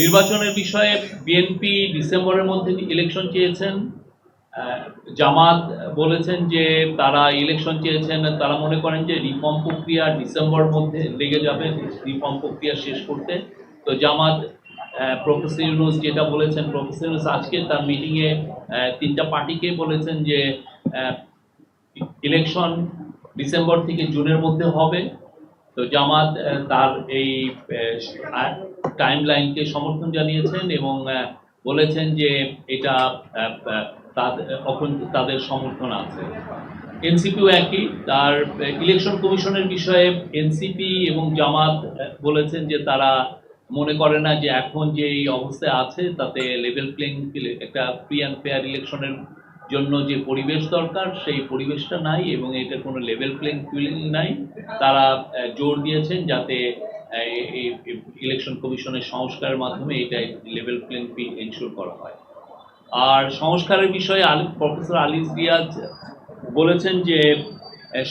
নির্বাচনের বিষয়ে বিএনপি ডিসেম্বরের মধ্যে ইলেকশন চেয়েছেন। জামাত বলেছেন যে তারা ইলেকশন চেয়েছেন, তারা মনে করেন যে রিফর্ম প্রক্রিয়া ডিসেম্বরের মধ্যে লেগে যাবে রিফর্ম প্রক্রিয়া শেষ করতে। তো জামাত প্রফেসর ইউনূস যেটা বলেছেন, প্রফেসর ইউনূস আজকে তার মিটিংয়ে তিনটা পার্টিকে বলেছেন যে ইলেকশন ডিসেম্বর থেকে জুনের মধ্যে হবে। তো জামাত তার এই টাইমলাইনকে সমর্থন জানিয়েছেন এবং বলেছেন যে এটা তাদের সমর্থন আছে। এনসিপিও একই, তার ইলেকশন কমিশনের বিষয়ে এনসিপি এবং জামাত বলেছেন যে তারা মনে করে না যে এখন যে এই অবস্থায় আছে তাতে লেভেল প্লেইং একটা ফ্রি অ্যান্ড ফেয়ার ইলেকশনের জন্য যে পরিবেশ দরকার সেই পরিবেশটা নাই এবং এটা কোনো লেভেল প্লেইং ফিল্ড নাই। তারা জোর দিয়েছেন যাতে এই ইলেকশন কমিশনের সংস্কারের মাধ্যমে এটা লেভেল প্লেইং ফিল্ড এনশিওর করা হয়। আর সংস্কারের বিষয়ে প্রফেসর আলিস রিয়াজ বলেছেন যে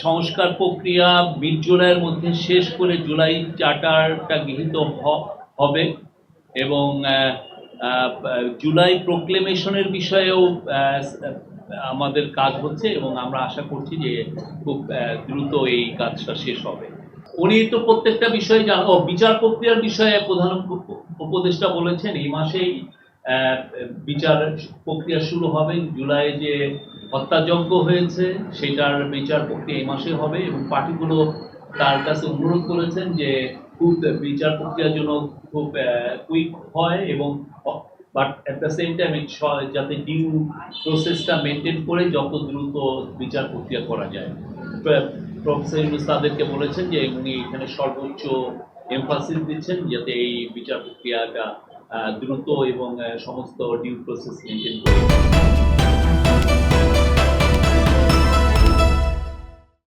সংস্কার প্রক্রিয়া মিড জুলাইয়ের মধ্যে শেষ করে জুলাই চার্টারটা গৃহীত হবে এবং জুলাই প্রোক্লেমেশনের বিষয়েও আমাদের কাজ হচ্ছে এবং আমরা আশা করছি যে খুব দ্রুত এই কাজটা শেষ হবে। উনি তো প্রত্যেকটা বিষয়ে বিচার প্রক্রিয়ার বিষয়ে প্রধান উপদেষ্টা বলেছেন এই মাসেই বিচার প্রক্রিয়া শুরু হবে। জুলাই যে হত্যাযজ্ঞ হয়েছে সেটার বিচার প্রক্রিয়া এই মাসে হবে এবং পার্টিগুলো তার কাছে অনুরোধ করেছেন যে খুব বিচার প্রক্রিয়ার জন্য খুব কুইক হয় এবং but at the same time যাতে ডিউ প্রসেসটা মেনটেন করে যত দ্রুত বিচার প্রক্রিয়া করা যায়। প্রফেসর ইউনূস তাদেরকে বলেছেন যে উনি এখানে সর্বোচ্চ এমফাসিস দিচ্ছেন যাতে এই বিচার প্রক্রিয়াটা দ্রুত এবং সমস্ত ডিউ প্রসেস মেনটেন করে।